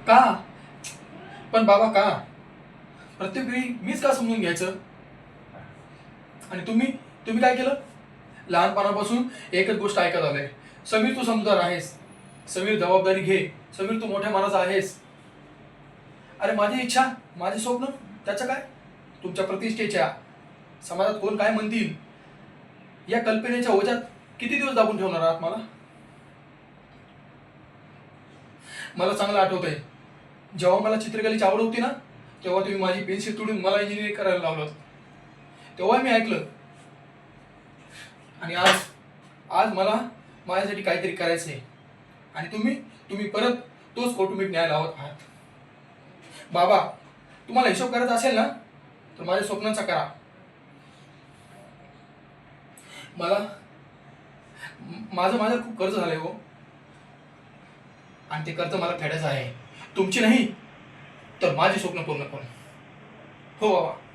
का? पण बाबा का? प्रत्येक वेळी मीच का समजून घ्यायचं? आणि तुम्ही तुम्ही काय केलं? लहानपणापासून एकच गोष्ट ऐकत आलोय, समीर तू समजदार आहेस, समीर जबाबदारी घे, समीर तू मोठ्या मनाचा आहेस. अरे माझी इच्छा, माझे स्वप्न, त्याचं काय? तुमच्या प्रतिष्ठेच्या, समाजात कोण काय म्हणतील या कल्पनेच्या ओझ्यात किती दिवस दाबून ठेवणार आहात मला? मला चांगलं आठवतंय, जेव्हा मला चित्रकलेची आवड होती ना, तेव्हा तुम्ही माझी पेन्सिल तोडून मला इंजिनिअरिंग करायला लावलं. तेव्हा मी ऐकलं. आणि आज आज मला माझ्यासाठी काहीतरी करायचं आहे. आणि तुम्ही तुम्ही परत तोच कौटुंबिक न्याय लावत आहात. बाबा, तुम्हाला हिशोब करायचा असेल ना, तर माझ्या स्वप्नांचा करा. मला माझं माझं खूप कर्ज झालंय हो. आणि ते कर्ज मला फेडायचं आहे. तुमची नाही, तर माझी स्वप्न पूर्ण करून. हो बाबा.